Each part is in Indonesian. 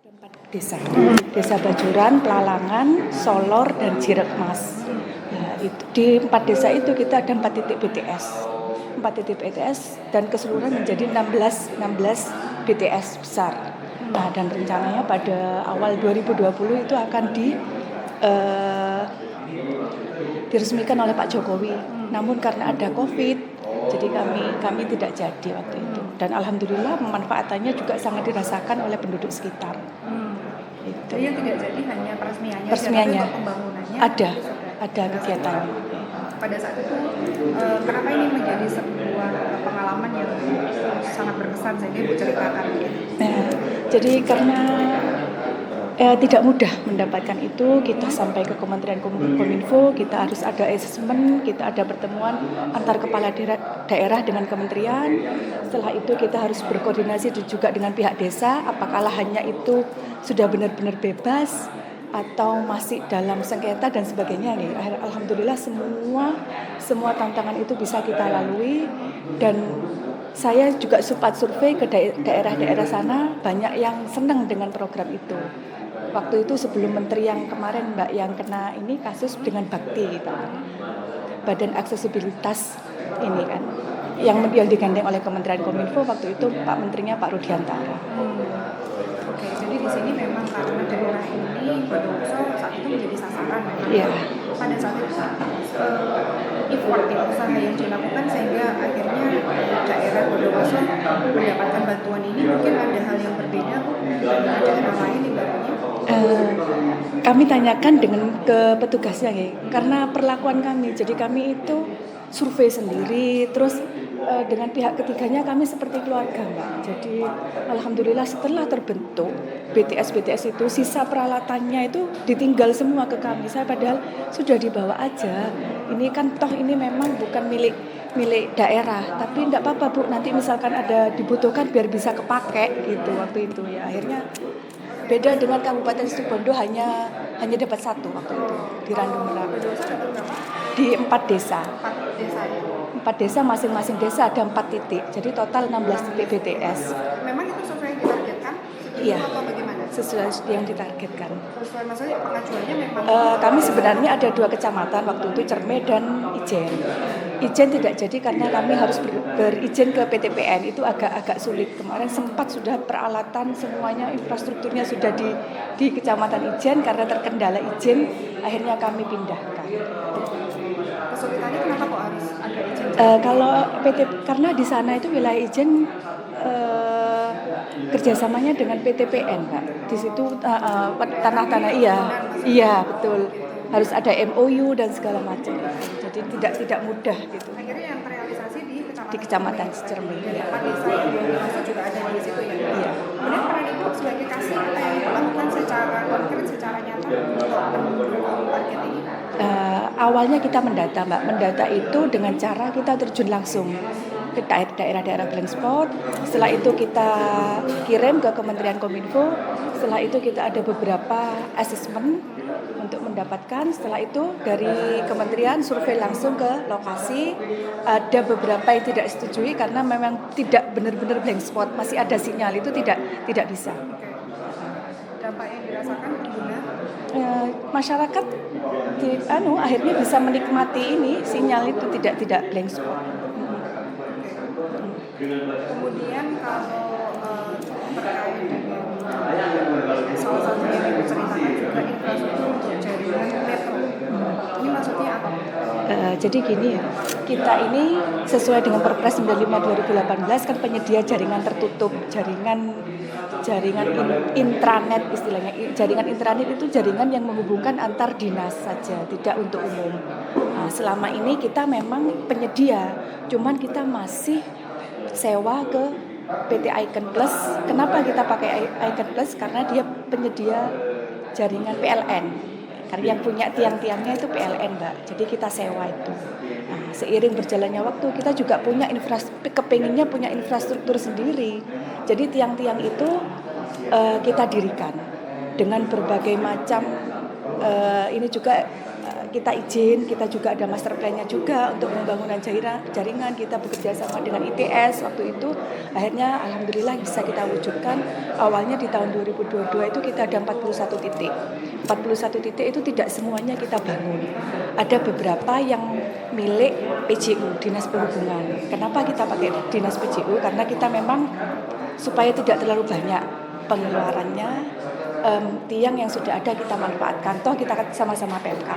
4 desa, Desa Bajuran, Pelalangan, Solor, dan Jirekmas. Nah, itu, di 4 desa itu kita ada 4 titik BTS. 4 titik BTS dan keseluruhan menjadi 16 BTS besar. Nah, dan rencananya pada awal 2020 itu akan diresmikan oleh Pak Jokowi. Namun karena ada COVID, jadi kami tidak jadi waktu itu. Dan alhamdulillah pemanfaatannya juga sangat dirasakan oleh penduduk sekitar. Itu. Jadi yang tidak jadi hanya peresmiannya, Peresmiannya tapi untuk pembangunannya ada kegiatannya. Pada saat itu, kenapa ini menjadi sebuah pengalaman yang sangat berkesan sehingga Ibu ceritakan? Nah, jadi karena tidak mudah mendapatkan itu, kita sampai ke Kementerian Kominfo, kita harus ada asesmen, kita ada pertemuan antar kepala daerah dengan kementerian. Setelah itu kita harus berkoordinasi juga dengan pihak desa, apakah hanya itu sudah benar-benar bebas atau masih dalam sengketa dan sebagainya. Alhamdulillah semua tantangan itu bisa kita lalui, dan saya juga sempat survei ke daerah-daerah sana, banyak yang senang dengan program itu. Waktu itu sebelum menteri yang kemarin Mbak yang kena ini kasus dengan Bakti gitu. Badan aksesibilitas ini kan yang digandeng oleh Kementerian Kominfo, waktu itu Pak Menterinya Pak Rudiantara. Oke, jadi di sini memang karena daerah ini Bondowoso saat itu menjadi sasaran memang. Iya. Pada saat itu effort usaha yang dilakukan sehingga akhirnya daerah Bondowoso mendapatkan bantuan ini, mungkin ada hal yang berbeda dengan daerah lain ibaratnya. Kami tanyakan dengan ke petugasnya ya, karena perlakuan kami, jadi kami itu survei sendiri, terus dengan pihak ketiganya kami seperti keluarga Mbak. Jadi alhamdulillah setelah terbentuk BTS itu, sisa peralatannya itu ditinggal semua ke kami. Saya padahal sudah dibawa aja. Ini kan toh ini memang bukan milik daerah, tapi enggak apa-apa Bu, nanti misalkan ada dibutuhkan biar bisa kepake gitu waktu itu ya. Akhirnya beda dengan Kabupaten Situbondo hanya dapat 1 waktu itu di Randu Merak. Di 4 desa. 4 desa, masing-masing desa ada 4 titik. Jadi total 16 titik BTS. Memang itu sesuai yang ditargetkan? Iya. Atau bagaimana? Sesuai yang ditargetkan. Sesuai maksudnya pengajuannya memang. Kami sebenarnya ada 2 kecamatan waktu itu, Cerme dan Ijen. Ijen tidak jadi karena kami harus berizin ke PTPN, itu agak sulit. Kemarin sempat sudah peralatan semuanya, infrastrukturnya sudah di Kecamatan Ijen, karena terkendala izin akhirnya kami pindahkan. Kesulitannya kenapa kok harus ada izin? Kalau karena di sana itu wilayah izin kerjasamanya dengan PTPN Pak. Di situ tanah-tanah iya betul, harus ada MOU dan segala macam. Jadi tidak mudah gitu. Akhirnya yang terrealisasi di Kecamatan Cerme. Ya. Pak desa yang Bondowoso juga ada di situ ya. Iya. Kemudian peran Ibu sebagai kasih yang dilakukan secara konkret, secara nyata untuk target ini. Awalnya kita mendata Mbak. Mendata itu dengan cara kita terjun langsung ke daerah-daerah blank spot. Setelah itu kita kirim ke Kementerian Kominfo. Setelah itu kita ada beberapa asesmen untuk mendapatkan. Setelah itu dari kementerian survei langsung ke lokasi. Ada beberapa yang tidak setujui karena memang tidak benar-benar blank spot, masih ada sinyal, itu tidak bisa. Dampak yang dirasakan pengguna? Masyarakat akhirnya bisa menikmati ini sinyal itu tidak blank spot. Kemudian kalau terkait dengan salah satu yang Ibu ceritakan juga infrastruktur untuk jaringan metro, ini maksudnya apa? Jadi gini ya, kita ini sesuai dengan Perpres 95/2018 kan penyedia jaringan tertutup, jaringan intranet istilahnya. Jaringan intranet itu jaringan yang menghubungkan antar dinas saja, tidak untuk umum. Nah, selama ini kita memang penyedia, cuman kita masih sewa ke PT Icon Plus. Kenapa kita pakai Icon Plus? Karena dia penyedia jaringan PLN. Karena yang punya tiang-tiangnya itu PLN Mbak. Jadi kita sewa itu. Nah, seiring berjalannya waktu kita juga punya kepenginnya punya infrastruktur sendiri. Jadi tiang-tiang itu kita dirikan dengan berbagai macam ini juga kita izin, kita juga ada master plan-nya juga untuk pembangunan jaringan. Kita bekerja sama dengan ITS waktu itu. Akhirnya alhamdulillah bisa kita wujudkan. Awalnya di tahun 2022 itu kita ada 41 titik. 41 titik itu tidak semuanya kita bangun. Ada beberapa yang milik PJU, Dinas Perhubungan. Kenapa kita pakai Dinas PJU? Karena kita memang supaya tidak terlalu banyak pengeluarannya, tiang yang sudah ada kita manfaatkan. Toh kita sama-sama PMK.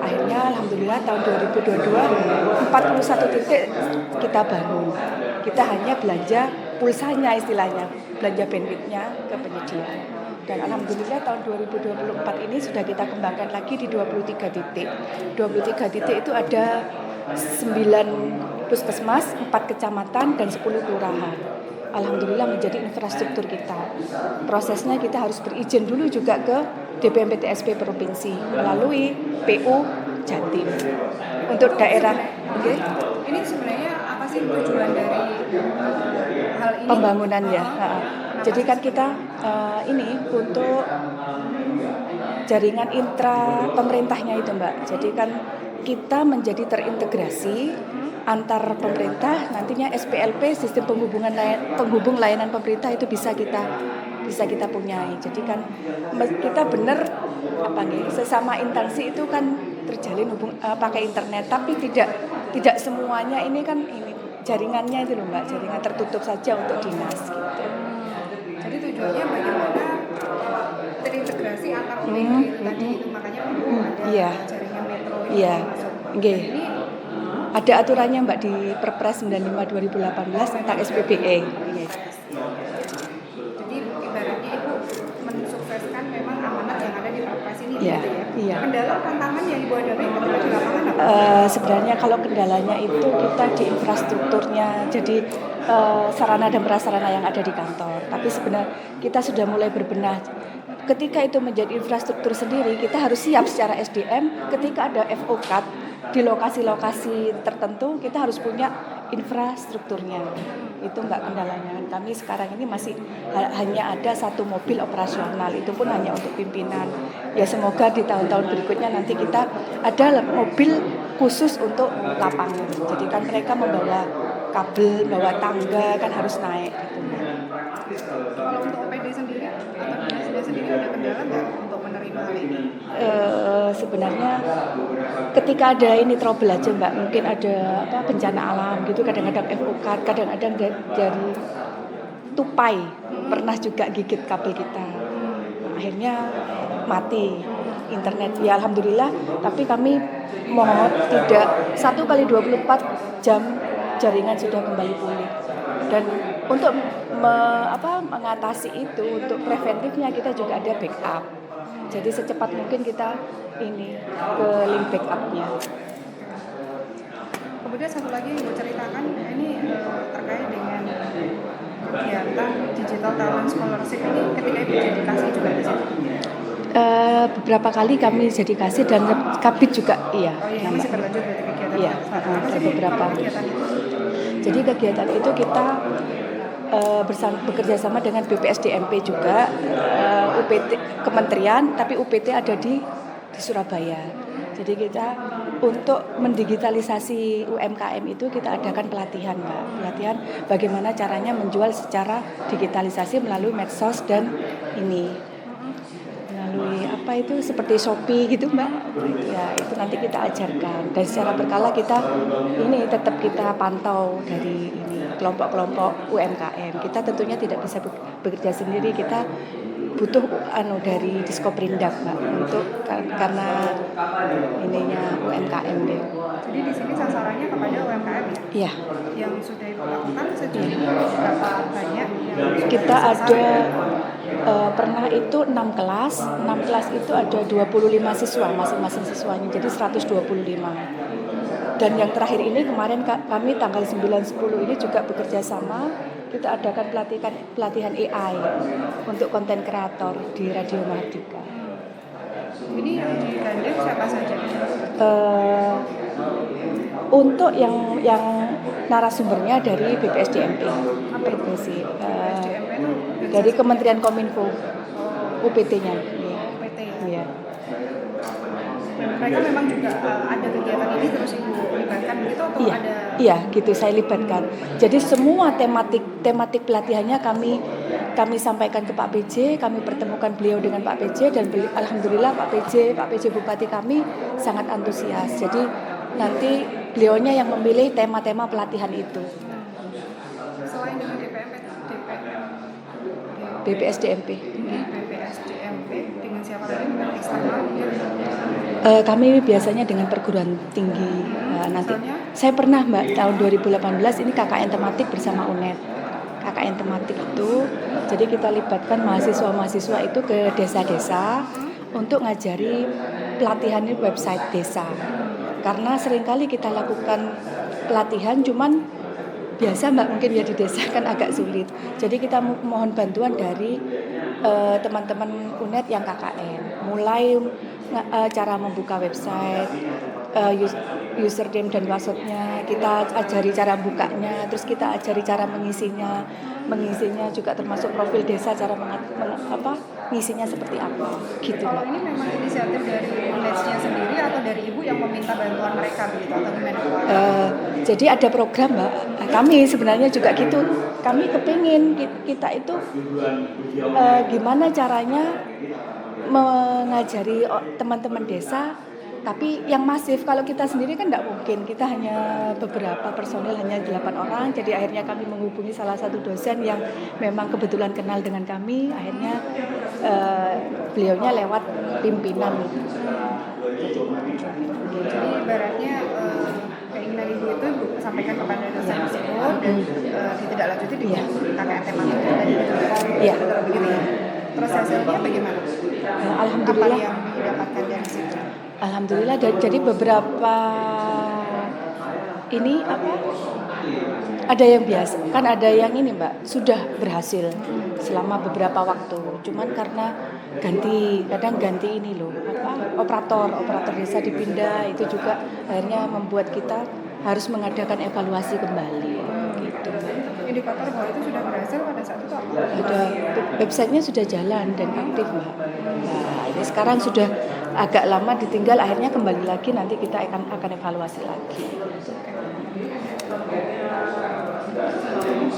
Akhirnya alhamdulillah tahun 2022 41 titik kita bangun. Kita hanya belanja pulsanya istilahnya, belanja bandwidth-nya ke penyedia. Dan alhamdulillah tahun 2024 ini sudah kita kembangkan lagi di 23 titik. 23 titik itu ada 9 puskesmas, 4 kecamatan dan 10 kelurahan. Alhamdulillah menjadi infrastruktur kita. Prosesnya kita harus berizin dulu juga ke DPMPTSP Provinsi melalui PU Jatim. Untuk daerah, okay. Ini sebenarnya apa sih tujuan dari hal ini? Pembangunan ya. Jadi kan kita ini untuk jaringan intra pemerintahnya itu Mbak. Jadi kan kita menjadi terintegrasi antar pemerintah, nantinya SPLP sistem penghubung layanan pemerintah itu bisa kita punyai. Jadi kan kita benar sesama instansi itu kan terjalin pakai internet, tapi tidak semuanya ini kan jaringannya itu loh Mbak, jaringan tertutup saja untuk dinas gitu. Jadi tujuannya bagaimana terintegrasi antar tadi itu makanya ada jaringan metro ini masuk. Nggih. Ada aturannya Mbak di Perpres 95 2018 tentang SPBE. Jadi ibaratnya Ibu mensukseskan memang amanat yang ada di Perpres ini Iya. Kendala tantangan yang Ibu hadapi ketika di lapangan apa? Sebenarnya kalau kendalanya itu kita di infrastrukturnya, jadi sarana dan prasarana yang ada di kantor. Tapi sebenarnya kita sudah mulai berbenah. Ketika itu menjadi infrastruktur sendiri, kita harus siap secara SDM. Ketika ada FOCAT di lokasi-lokasi tertentu, kita harus punya infrastrukturnya. Itu enggak kendalanya. Kami sekarang ini masih hanya ada 1 mobil operasional, itu pun hanya untuk pimpinan. Ya semoga di tahun-tahun berikutnya nanti kita ada mobil khusus untuk lapangan. Jadi kan mereka membawa kabel, bawa tangga, kan harus naik gitu. Kalau untuk OPD sendiri atau dinasnya sendiri ada kendala nggak untuk menerima hal ini? Sebenarnya ketika ada ini trouble aja Mbak, mungkin ada bencana alam gitu, kadang-kadang FOCAT, kadang-kadang dari tupai pernah juga gigit kabel kita. Akhirnya mati internet. Ya alhamdulillah, tapi kami mohon tidak 1x24 jam jaringan sudah kembali pulih. Dan untuk mengatasi itu, untuk preventifnya kita juga ada backup. Jadi secepat mungkin kita ke link backupnya. Kemudian satu lagi yang Ibu ceritakan ini terkait dengan kegiatan Digital Talent Scholarship ini ketika Ibu dedikasi juga di situ. Beberapa kali kami dedikasi dan kabit juga iya. Oh iya, masih berlanjut berarti kegiatan. Iya, ada beberapa. Jadi kegiatan itu kita bekerja sama dengan BPSDMP juga, UPT Kementerian, tapi UPT ada di Surabaya. Jadi kita untuk mendigitalisasi UMKM itu kita adakan pelatihan Mbak. Pelatihan bagaimana caranya menjual secara digitalisasi melalui medsos dan melalui seperti Shopee gitu Mbak. Ya itu nanti kita ajarkan. Dan secara berkala kita tetap kita pantau dari kelompok-kelompok UMKM. Kita tentunya tidak bisa bekerja sendiri, kita butuh dari Diskoperindak Mbak untuk karena UMKM deh. Jadi di sini sasarannya kepada UMKM ya? Iya. Yang sudah Ibu lakukan sejauh ini berapa banyak? Kita ada pernah itu 6 kelas. 6 kelas itu ada 25 siswa, masing-masing siswanya. Jadi 125. Dan yang terakhir ini kemarin kami tanggal 9-10 ini juga bekerja sama, kita adakan pelatihan AI untuk konten kreator di Radio Mahardika. Ini yang digandeng siapa saja? Untuk yang narasumbernya dari BPSDMP. Apa itu? BPSDMP itu dari Kementerian Kominfo, UPT-nya. UPT ya? Iya. Pemda mereka memang juga ada kegiatan ini terus Ibu libatkan gitu atau Iya, ada? iya gitu saya libatkan. Jadi semua tematik pelatihannya kami sampaikan ke Pak PJ, kami pertemukan beliau dengan Pak PJ dan alhamdulillah Pak PJ Bupati kami sangat antusias. Jadi nanti beliaunya yang memilih tema-tema pelatihan itu. Selain dengan BPSDMP. BPSDMP dengan siapa lagi dengan eksternal mungkin? Kami biasanya dengan perguruan tinggi. Nanti saya pernah Mbak tahun 2018 ini KKN tematik bersama UNED. KKN tematik itu jadi kita libatkan mahasiswa-mahasiswa itu ke desa-desa untuk ngajari pelatihan di website desa. Karena seringkali kita lakukan pelatihan cuman biasa Mbak mungkin ya di desa kan agak sulit. Jadi kita mohon bantuan dari teman-teman UNED yang KKN. Mulai cara membuka website, username dan passwordnya kita ajari cara bukanya, terus kita ajari cara mengisinya juga termasuk profil desa cara mengisinya seperti apa gitu. Kalau ini memang inisiatif dari UNED-nya sendiri atau dari Ibu yang meminta bantuan mereka begitu atau gimana? Jadi ada program Mbak, kami sebenarnya juga gitu, kami kepingin kita itu gimana caranya mengajari teman-teman desa tapi yang masif. Kalau kita sendiri kan tidak mungkin, kita hanya beberapa personil, hanya 8 orang. Jadi akhirnya kami menghubungi salah satu dosen yang memang kebetulan kenal dengan kami. Akhirnya beliaunya lewat pimpinan. Jadi ibaratnya keinginan Ibu itu sampaikan kepada dosen tersebut dan ditindaklanjuti dengan KKN tematik tadi. Iya. Begitu ya. Terus hasilnya bagaimana? Alhamdulillah. Apa yang didapatkan dari situ? Alhamdulillah jadi beberapa ini ada yang biasa kan, ada yang ini Mbak sudah berhasil selama beberapa waktu, cuman karena kadang ganti ini loh operator desa dipindah, itu juga akhirnya membuat kita harus mengadakan evaluasi kembali gitu. Indikator bahwa itu sudah berhasil pada saat itu apa? Ada websitenya sudah jalan dan aktif Mbak. Nah ini sekarang sudah agak lama ditinggal, akhirnya kembali lagi, nanti kita akan evaluasi lagi.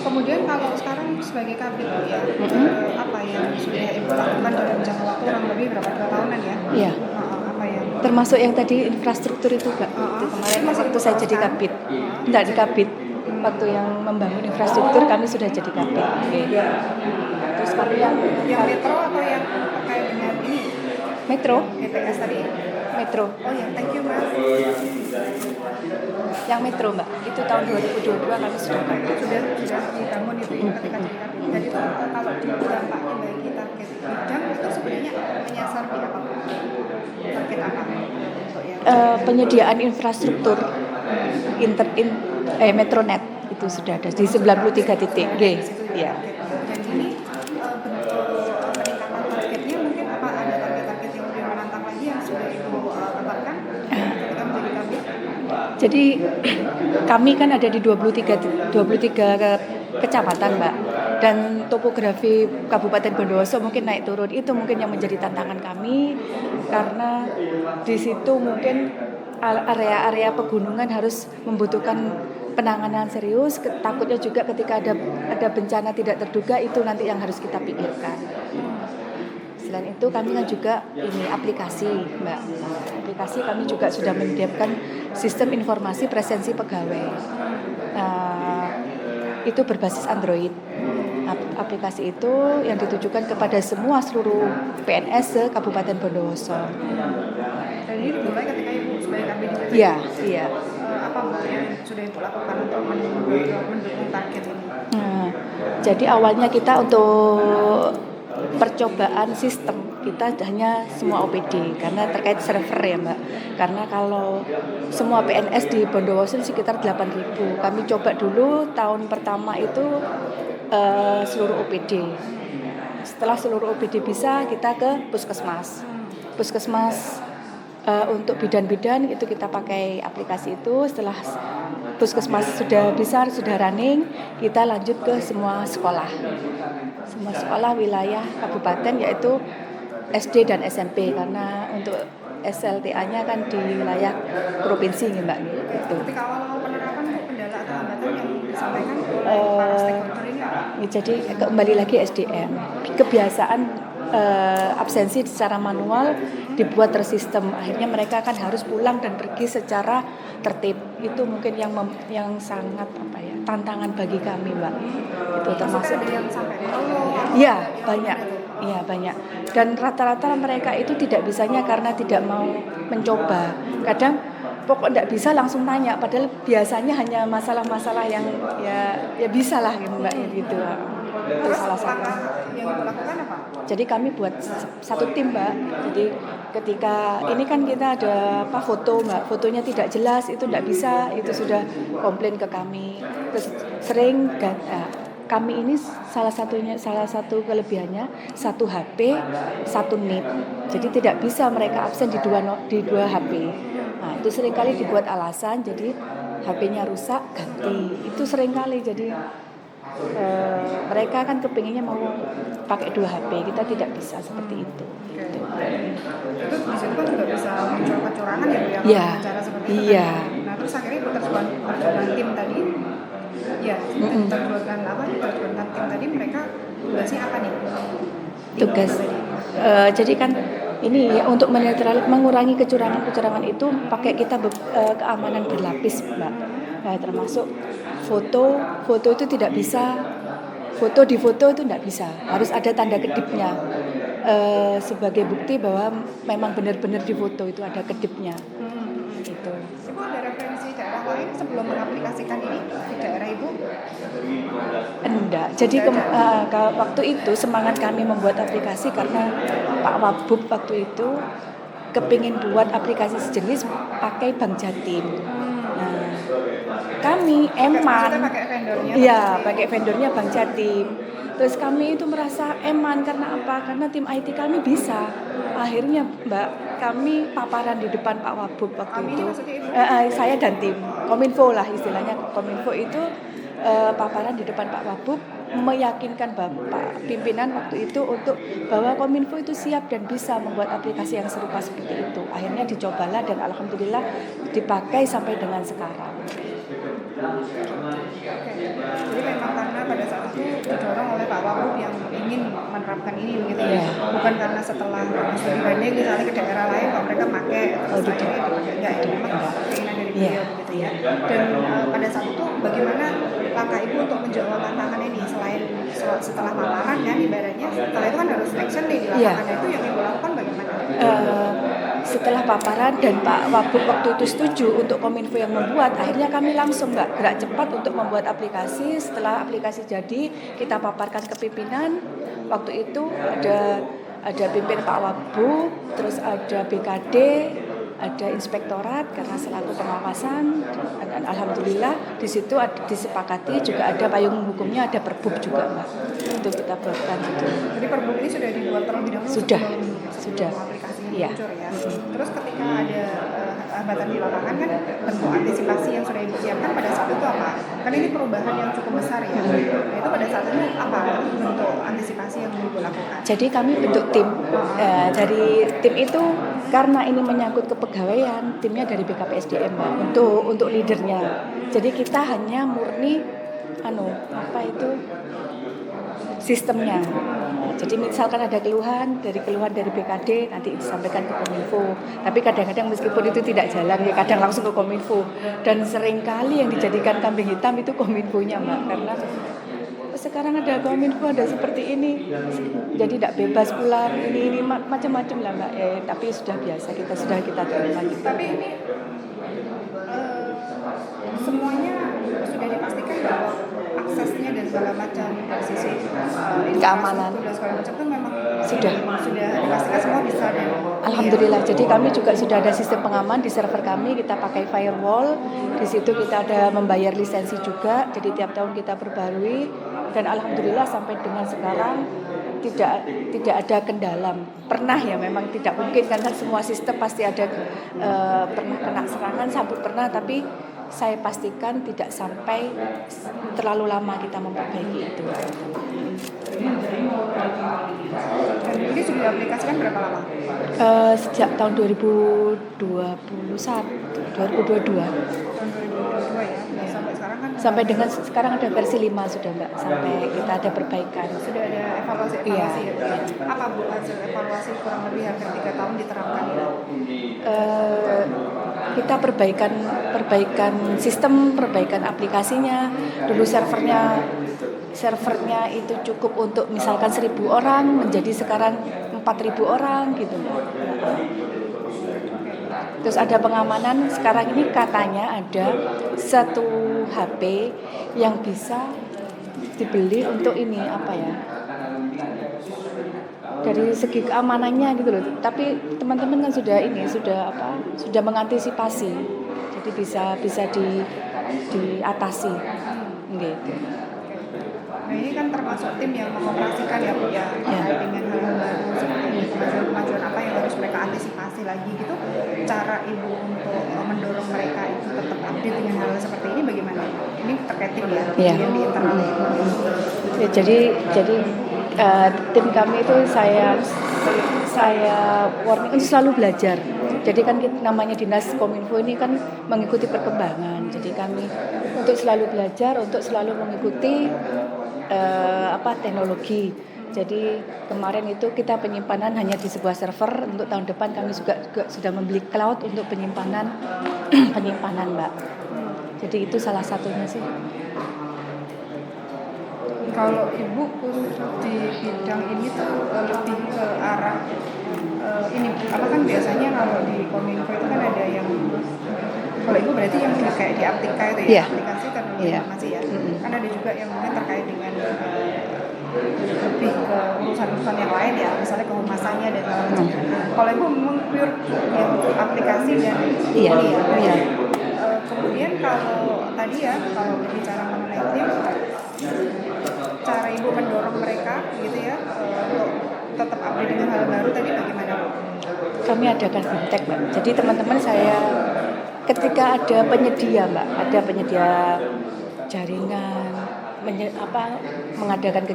Kemudian kalau sekarang sebagai kabit ya, apa yang sudah Ibu lakukan dalam jangka waktu kurang lebih berapa 2 tahunan ya? Iya. Apa yang termasuk yang tadi infrastruktur itu Mbak. Itu kemarin waktu saya jadi kabit. Enggak di kabit. Waktu yang membangun infrastruktur kami sudah jadi kabit. Oke. Terus kalau yang metro atau yang terkait dengan ini? Metro. GTS tadi. Metro. Oh ya, thank you Mas. Yang Metro Mbak, itu tahun 2022 kami sudah dibangun itu ya, ketika jadi kabit. Jadi itu kalau dampaknya bagi target bidang itu sebenarnya menyasar di apa? Target apa? Penyediaan infrastruktur Metronet itu sudah ada di 93 titik. Ya. Dan ini bentuk peningkatan targetnya mungkin apa, ada target-target yang lebih menantang lagi yang sudah Ibu tetapkan ketika menjadi kabit? Jadi kami kan ada di 23 kecamatan Mbak, dan topografi Kabupaten Bondowoso mungkin naik turun, itu mungkin yang menjadi tantangan kami, karena di situ mungkin area-area pegunungan harus membutuhkan penanganan serius. Takutnya juga ketika ada bencana tidak terduga, itu nanti yang harus kita pikirkan. Selain itu kami kan juga ini aplikasi Mbak. Aplikasi kami juga sudah menyiapkan sistem informasi presensi pegawai. Itu berbasis Android. Aplikasi itu yang ditujukan kepada seluruh PNS se Kabupaten Bondowoso. Dan ini dimulai ketika Ibu sebagai kabit juga? Iya. Apa yang sudah Ibu lakukan untuk mendukung target ini? Jadi awalnya kita untuk percobaan sistem kita hanya semua OPD karena terkait server ya Mbak. Karena kalau semua PNS di Bondowoso sekitar 8.000. Kami coba dulu tahun pertama itu seluruh OPD. Setelah seluruh OPD bisa, kita ke puskesmas. Puskesmas untuk bidan-bidan itu kita pakai aplikasi itu. Setelah puskesmas sudah bisa, sudah running, kita lanjut ke semua sekolah wilayah kabupaten, yaitu SD dan SMP, karena untuk SLTA-nya kan di wilayah provinsi nih Mbak. Gitu. Ketika awal-awal penerapan kendala atau hambatan yang disampaikan oleh para stakeholder ini apa? Jadi kembali lagi SDM, kebiasaan absensi secara manual dibuat tersistem, akhirnya mereka kan harus pulang dan pergi secara tertib. Itu mungkin yang sangat tantangan bagi kami Mbak. Itu termasuk ada yang sampai iya banyak. Iya banyak. Dan rata-rata mereka itu tidak bisanya karena tidak mau mencoba. Kadang pokok tidak bisa langsung tanya, padahal biasanya hanya masalah-masalah yang ya bisa lah Mbak gitu. Itu salah satu. Yang dilakukan apa? Jadi kami buat satu tim Mbak. Jadi ketika ini kan kita ada foto Mbak, fotonya tidak jelas itu tidak bisa, itu sudah komplain ke kami. Terus sering dan kami ini salah satu kelebihannya satu HP satu NIP. Jadi tidak bisa mereka absen di dua HP. Nah itu seringkali dibuat alasan, jadi HP-nya rusak ganti. Itu seringkali jadi mereka kan kepinginnya mau pakai 2 HP, kita tidak bisa seperti itu. Gitu. Itu di situ kan juga bisa muncul kecurangan ya Bu ya, Iya. cara seperti itu. Iya. Kan? Nah terus akhirnya terjuan tim tadi, ya terjuan tim tadi mereka tugasnya apa nih? Tugas. Jadi kan ini ya untuk mengurangi kecurangan itu pakai kita keamanan berlapis Mbak. Nah, termasuk foto itu tidak bisa, foto itu tidak bisa, harus ada tanda kedipnya sebagai bukti bahwa memang benar-benar di foto itu ada kedipnya. Gitu. Ibu ada referensi daerah lain sebelum mengaplikasikan ini di daerah Ibu? Enggak. Jadi waktu itu semangat kami membuat aplikasi karena Pak Wabub waktu itu kepingin buat aplikasi sejenis pakai Bank Jatim. Nah, kami pakai vendornya? Iya, pakai vendornya Bank Jatim. Terus kami itu merasa eman karena apa? Karena tim IT kami bisa. Akhirnya Mbak, kami paparan di depan Pak Wabub waktu itu. Saya dan tim Kominfo lah istilahnya. Kominfo itu paparan di depan Pak Wabub meyakinkan Bapak pimpinan waktu itu untuk bahwa Kominfo itu siap dan bisa membuat aplikasi yang serupa seperti itu. Akhirnya dicobalah dan alhamdulillah dipakai sampai dengan sekarang. Jadi memang karena pada saat itu didorong oleh Pak Wabub yang ingin menerapkan ini begitu ya. Bukan karena setelah studi banding misalnya ke daerah lain kalau mereka pakai terus akhirnya dipakai enggak ya, memang keinginan dari beliau begitu ya. Dan pada saat itu bagaimana langkah Ibu untuk menjawab tantangan ini selain setelah paparan kan ibaratnya setelah itu kan harus action nih dilakukan. Nah, itu yang Ibu lakukan bagaimana? Setelah paparan dan Pak Wabub waktu itu setuju untuk Kominfo yang membuat, akhirnya kami langsung gerak cepat untuk membuat aplikasi. Setelah aplikasi jadi, kita paparkan ke pimpinan. Waktu itu ada pimpin Pak Wabub, terus ada BKD, ada inspektorat karena selaku pengawasan, dan alhamdulillah di situ disepakati juga ada payung hukumnya, ada perbub juga Mbak. Itu kita buatkan itu. Jadi perbub ini sudah dibuat terlebih dahulu sudah aplikasinya iya. muncul ya. Terus ketika ada hambatan di lapangan kan bentuk antisipasi yang sudah Ibu siapkan pada saat itu apa? Kan ini perubahan yang cukup besar ya. Nah, itu pada saat itu apa bentuk antisipasi yang Ibu lakukan? Jadi kami bentuk tim. Dari tim itu karena ini menyangkut kepegawaian, timnya dari BKPSDM Mbak, untuk leadernya. Jadi kita hanya murni sistemnya. Jadi misalkan ada keluhan dari BKD nanti disampaikan ke Kominfo. Tapi kadang-kadang meskipun itu tidak jalan ya kadang langsung ke Kominfo. Dan seringkali yang dijadikan kambing hitam itu Kominfonya Mbak, karena sekarang ada Kominfo ada seperti ini, jadi tidak bebas pulang ini macam-macam lah Mbak. Tapi sudah biasa, kita terima gitu. Tapi ini semuanya sudah dipastikan bahwa aksesnya dan segala macam dari sisi keamanan dan segala macam itu memang sudah dipastikan semua bisa dan alhamdulillah. Jadi kami juga sudah ada sistem pengaman di server kami, kita pakai firewall. Di situ kita ada membayar lisensi juga, jadi tiap tahun kita perbarui dan alhamdulillah sampai dengan sekarang tidak ada kendala. Pernah ya memang tidak mungkin kan semua sistem pasti ada pernah kena serangan, pernah, tapi saya pastikan tidak sampai terlalu lama kita memperbaiki itu. Dan ini sudah diaplikasikan berapa lama? Sejak tahun 2022. Tahun 2022 ya. Sampai sekarang kan Sampai dengan sekarang ada versi 5 sudah Mbak, sampai kita ada perbaikan. sudah ada evaluasi Iya. ya. Apa Bu hasil evaluasi kurang lebih hampir 3 tahun diterapkan ini? Kita perbaikan sistem, perbaikan aplikasinya. Dulu servernya itu cukup untuk misalkan 1.000 orang menjadi sekarang 4.000 orang gitu. Terus ada pengamanan, sekarang ini katanya ada 1 HP yang bisa dibeli untuk ini apa ya, dari segi keamanannya gitu loh. Tapi teman-teman kan sudah mengantisipasi, jadi bisa diatasi gitu. Nah ini kan termasuk tim yang mengoperasikan ya Bu ya, terkait dengan hal baru seperti kemajuan apa yang harus mereka antisipasi lagi gitu. Cara Ibu untuk mendorong mereka itu tetap update dengan hal seperti ini bagaimana? Ini terkait tim ya, yang di internal Ibu. Ya, jadi tim kami itu saya warning selalu belajar. Jadi kan namanya Dinas Kominfo ini kan mengikuti perkembangan. Jadi kami untuk selalu belajar, untuk selalu mengikuti teknologi. Jadi kemarin itu kita penyimpanan hanya di sebuah server. Untuk tahun depan kami juga sudah membeli cloud untuk penyimpanan Mbak. Jadi itu salah satunya sih. Kalau Ibu khusus di bidang ini tuh lebih ke arah ini apa kan biasanya kalau di Kominfo itu kan ada yang kalau Ibu berarti yang kayak di Aptika itu ya, aplikasi teknologi informasi ya. Kan ada juga yang mungkin terkait dengan lebih ke urusan-urusan yang lain ya, misalnya kehumasannya dan lain-lain. Kalau Ibu memang pure yang aplikasi dan ini ya. Kemudian kalau tadi ya, kalau bicara mengenai tim, cara Ibu mendorong mereka gitu ya untuk tetap update dengan hal baru tadi bagaimana? Kami adakan fintech Mbak. Jadi teman-teman saya ketika ada penyedia jaringan mengadakan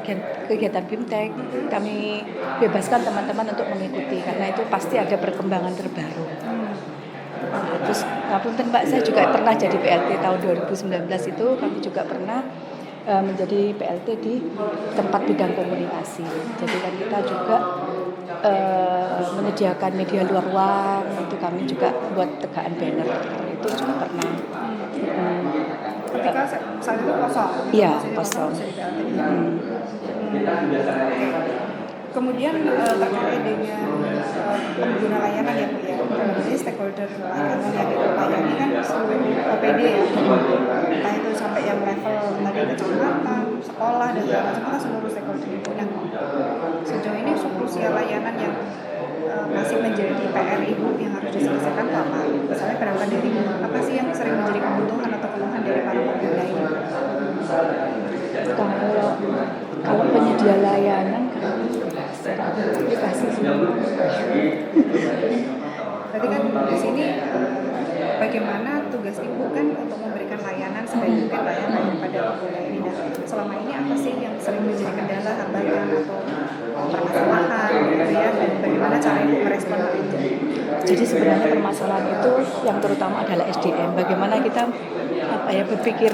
kegiatan fintech, kami bebaskan teman-teman untuk mengikuti karena itu pasti ada perkembangan terbaru. Terus ngapunten Mbak, saya juga pernah jadi PLT tahun 2019 itu, kami juga pernah menjadi PLT di tempat bidang komunikasi. Jadi kan kita juga menyediakan media luar ruang, itu kami juga buat tegaan banner, itu juga pernah. Ketika saat itu kosong. Iya, kosong. Kemudian terkait dengan pengguna layanan ya Bu ya, jadi stakeholder layanan yang dilayani kan seluruh OPD ya, entah itu sampai yang level tadi kecamatan, sekolah dan segala macam seluruh stakeholder itu. Nah, sejauh ini subkrusial layanan yang masih menjadi PR Ibu yang harus diselesaikan itu apa? Misalnya berangkat dari apa sih yang sering menjadi kebutuhan atau keluhan dari para pengguna ini? Kalau penyedia layanan aplikasi semua. Berarti kan di sini bagaimana tugas Ibu kan untuk memberikan layanan sebaik mungkin layanan kepada pengguna ini. Nah, selama ini apa sih yang sering menjadi kendala, hambatan atau permasalahan gitu ya, dan bagaimana cara Ibu merespon hal itu? Jadi sebenarnya permasalahan itu yang terutama adalah SDM. Bagaimana kita berpikir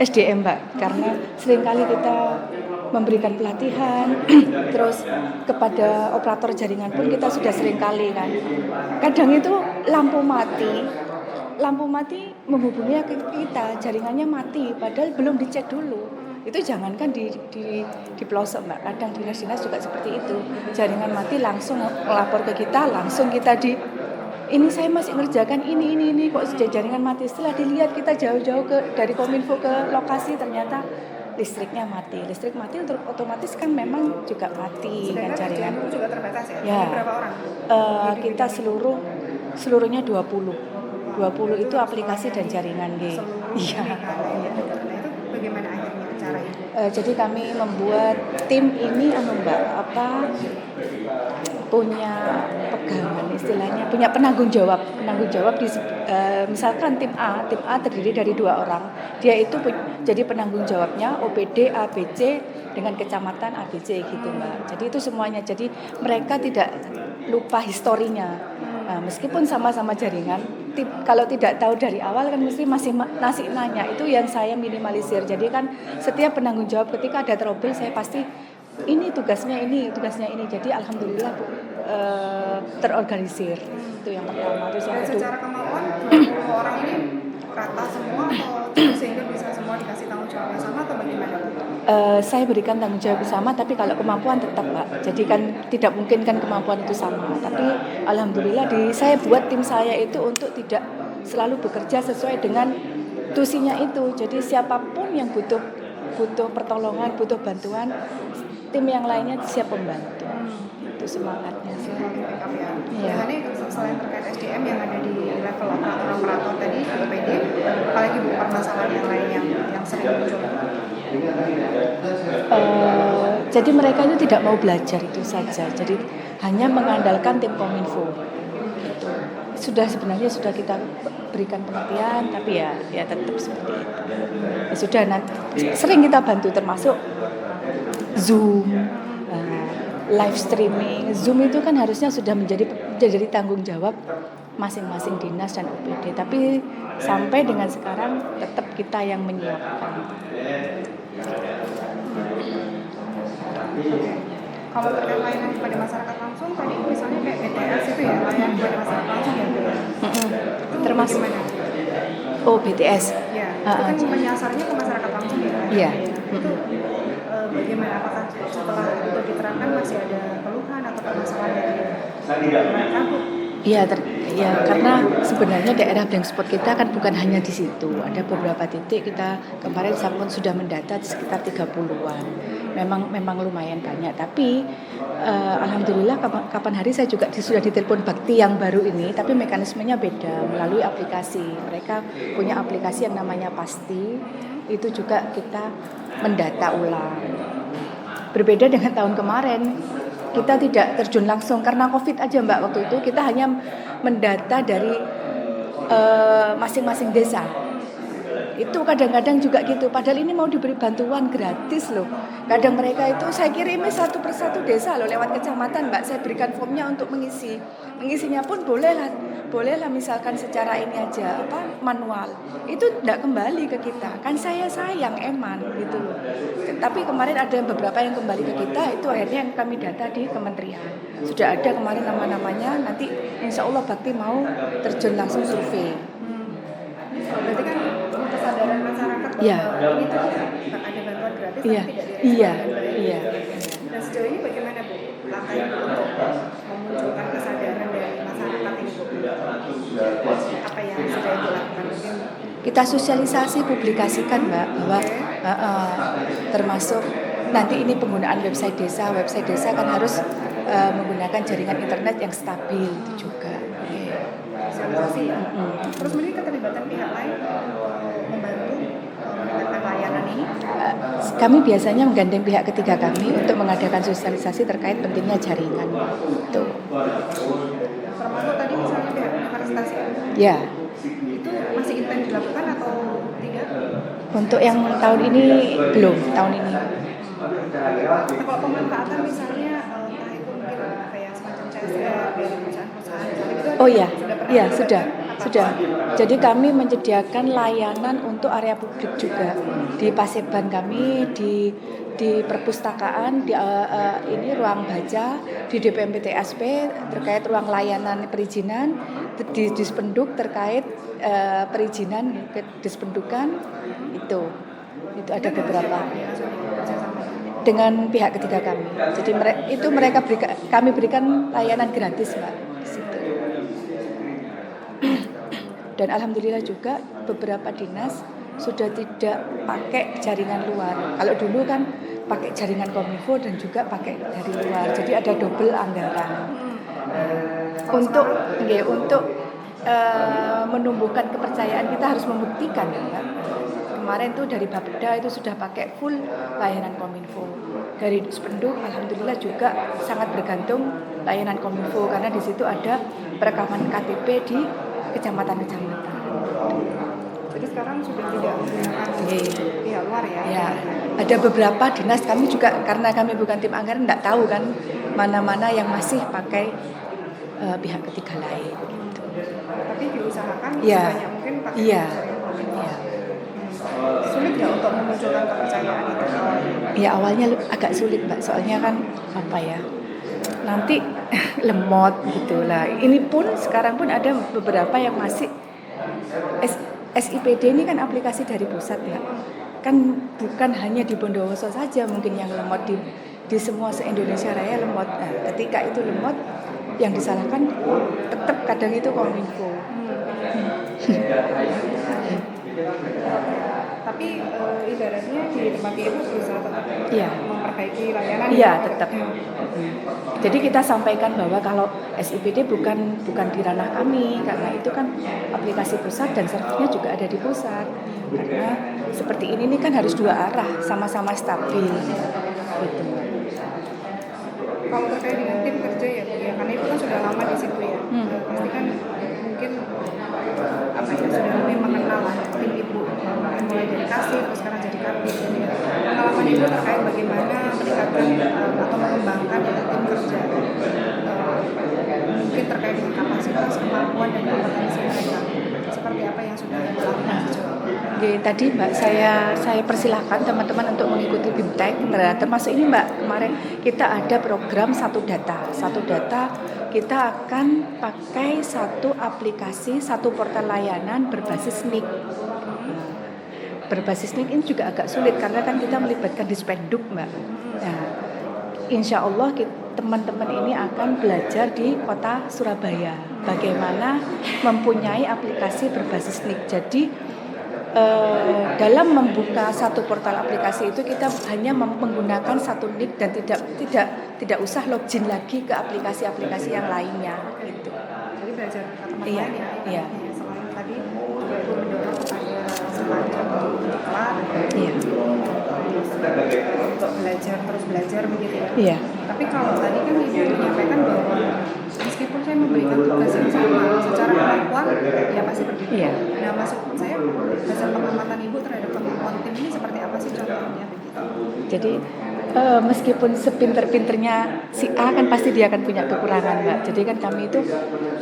SDM Mbak, karena seringkali kita memberikan pelatihan terus kepada operator jaringan pun kita sudah seringkali kan. Kadang itu lampu mati menghubungi ke kita, jaringannya mati padahal belum dicek dulu. Itu jangankan di pelosok Mbak, kadang dinas-dinas juga seperti itu. Jaringan mati langsung melapor ke kita, langsung kita ini saya masih ngerjakan ini kok sudah jaringan mati. Setelah dilihat kita jauh-jauh dari Kominfo ke lokasi ternyata listrik mati otomatis kan memang juga mati kan jaringan. Juga terbatas ya? Berapa orang? Kita seluruhnya 20 itu aplikasi dan jaringan Iya. Nah itu bagaimana akhirnya caranya? Jadi kami membuat tim ini Mbak punya pegangan istilahnya, punya penanggung jawab di misalkan tim A terdiri dari 2 orang, dia itu jadi penanggung jawabnya OPD ABC dengan kecamatan ABC gitu Mbak. Jadi itu semuanya, jadi mereka tidak lupa historinya. Nah, meskipun sama-sama jaringan, kalau tidak tahu dari awal kan mesti masih nanya, itu yang saya minimalisir. Jadi kan setiap penanggung jawab ketika ada trouble saya pasti ini tugasnya ini. Jadi alhamdulillah Bu, terorganisir. Itu yang pertama. Terus yang Dan kedua, secara kemampuan 20 orang ini rata semua atau sehingga bisa semua dikasih tanggung jawab yang sama atau bagaimana? saya berikan tanggung jawab sama, tapi kalau kemampuan tetap Pak. Jadi kan tidak mungkin kan kemampuan itu sama. Tapi alhamdulillah saya buat tim saya itu untuk tidak selalu bekerja sesuai dengan tusinya itu. Jadi siapapun yang butuh pertolongan, butuh bantuan, tim yang lainnya siap membantu. Itu semangatnya sih. Ya. Biasanya selain terkait SDM yang ada di level operator tadi, OPD, apalagi Bu permasalahan yang lain yang sering muncul? Jadi mereka itu tidak mau belajar itu saja. Jadi hanya mengandalkan tim Kominfo. Gitu. Sebenarnya sudah kita berikan pengertian, tapi ya tetap seperti itu. Ya sudah, sering kita bantu termasuk Zoom, live streaming. Zoom itu kan harusnya sudah menjadi tanggung jawab masing-masing dinas dan OPD, tapi sampai dengan sekarang tetap kita yang menyiapkan. Kalau terkait layanan kepada masyarakat langsung, tadi misalnya kayak BTS itu ya, layanan kepada masyarakat langsung ya. Termasuk bagaimana? BTS. Ya, itu kan menyasarnya ke masyarakat langsung ya. Iya. Itu bagaimana? Apakah setelah itu diterapkan masih ada keluhan atau permasalahan dari mereka, Bu? Iya, karena sebenarnya daerah blank spot kita kan bukan hanya di situ. Ada beberapa titik, kita kemarin Sapon sudah mendata sekitar 30-an. Memang lumayan banyak, tapi alhamdulillah kapan hari saya juga sudah ditelepon Bakti yang baru ini, tapi mekanismenya beda melalui aplikasi. Mereka punya aplikasi yang namanya Pasti. Itu juga kita mendata ulang. Berbeda dengan tahun kemarin. Kita tidak terjun langsung karena COVID aja Mbak, waktu itu kita hanya mendata dari masing-masing desa. Itu kadang-kadang juga gitu, padahal ini mau diberi bantuan gratis loh. Kadang mereka itu saya kirimi satu persatu desa loh lewat kecamatan Mbak, saya berikan formnya untuk mengisinya pun bolehlah misalkan secara ini aja manual. Itu tidak kembali ke kita, kan saya sayang eman gitu loh. Tapi kemarin ada beberapa yang kembali ke kita, itu akhirnya yang kami data di kementerian. Sudah ada kemarin nama-namanya, nanti insya Allah Bakti mau terjun langsung survei. Berarti kan kesadaran masyarakat bahwa ini tuh bukan ada bantuan gratis, Iya. tapi tidak Iya. Dan sejauh ini bagaimana Bu langkahnya untuk memunculkan kesadaran dari masyarakat ini, Bu? Apa yang sudah dilakukan mungkin? Kita sosialisasi, publikasikan Mbak, bahwa termasuk nanti ini penggunaan website desa kan harus menggunakan jaringan internet yang stabil itu juga. Sosialisasi ya. Terus mungkin keterlibatan pihak lain membantu meningkatkan layanan ini? Kami biasanya menggandeng pihak ketiga kami untuk mengadakan sosialisasi terkait pentingnya jaringan. Tuh. Termasuk tadi misalnya pihak universitas Ya. itu masih intens dilakukan atau tidak? Untuk yang tahun ini belum, tahun ini. Kalau pemanfaatan misalnya entah itu mungkin kayak semacam CSR dari perusahaan-perusahaan itu Oh iya, sudah. sudah. Jadi kami menyediakan layanan untuk area publik juga di Paseban kami, di perpustakaan, di ini ruang baca, di DPMPTSP terkait ruang layanan perizinan, di Dispenduk terkait perizinan dispendukan itu ada beberapa dengan pihak ketiga kami. Jadi kami berikan layanan gratis Mbak di situ. Dan alhamdulillah juga beberapa dinas sudah tidak pakai jaringan luar. Kalau dulu kan pakai jaringan Kominfo dan juga pakai dari luar. Jadi ada double anggaran. Untuk menumbuhkan kepercayaan kita harus membuktikan Mbak. kemarin tuh dari Bapeda itu sudah pakai full layanan Kominfo. Dari Dispenduk alhamdulillah juga sangat bergantung layanan Kominfo karena di situ ada perekaman KTP di kecamatan-kecamatan. Jadi sekarang sudah tidak menggunakan pihak luar ya? Ya, ada beberapa dinas kami juga karena kami bukan tim anggaran tidak tahu kan mana-mana yang masih pakai pihak ketiga lain. Gitu. Tapi diusahakan Ya. sebanyak mungkin pakai Iya. Kominfo. Iya. Sulit nggak untuk memunculkan kepercayaan itu? Ya awalnya agak sulit Mbak, soalnya kan apa ya, nanti lemot gitu lah. Ini pun sekarang pun ada beberapa yang masih SIPD ini kan aplikasi dari pusat ya. Kan bukan hanya di Bondowoso saja mungkin yang lemot, di semua se-Indonesia Raya lemot. Nah, ketika itu lemot yang disalahkan tetap kadang itu Kominfo. Tapi ibaratnya di tempat Ibu berusaha tetap memperbaiki layanan. Iya, tetap. Jadi kita sampaikan bahwa kalau SIPD bukan di ranah kami karena itu kan aplikasi pusat dan servisnya juga ada di pusat. Karena seperti ini kan harus dua arah, sama-sama stabil. Gitu. Kalau terkait dengan tim kerja ya Bu ya, karena Ibu kan sudah lama di situ ya. Pasti kan mungkin apa ya sudah lebih mengenal lah tim Ibu, mulai dari kasir terus sekarang jadi kabit. Jadi pengalaman Ibu terkait bagaimana meningkatkan atau mengembangkan tim kerja, mungkin terkait dengan kapasitas, kemampuan dan kompetensi mereka. Seperti apa yang sudah Ibu lakukan sejauh ini? Oke, tadi Mbak saya persilahkan teman-teman untuk mengikuti BIMTEK. Termasuk ini Mbak, kemarin kita ada program satu data. Satu data kita akan pakai satu aplikasi, satu portal layanan berbasis NIK. Berbasis NIK ini juga agak sulit karena kan kita melibatkan Dispenduk Mbak. Nah, insya Allah teman-teman ini akan belajar di kota Surabaya. Bagaimana mempunyai aplikasi berbasis NIK. Jadi dalam membuka satu portal aplikasi itu kita hanya menggunakan satu NIK dan tidak usah login lagi ke aplikasi-aplikasi yang lainnya gitu. Jadi belajar kata Iya, iya. Selain tadi juga Ibu mendorong kepada semacam diklat, Iya. untuk terus belajar begitu ya. Iya. Tapi kalau tadi kan Ibu menyampaikan bahwa meskipun saya memberikan tugas yang sama, secara kemampuan ya pasti berbeda. Iya. Nah, maksud saya hasil pengamatan Ibu terhadap kemampuan tim ini seperti apa sih contohnya begitu? Jadi meskipun sepinter-pinternya si A kan pasti dia akan punya kekurangan Mbak. Jadi kan kami itu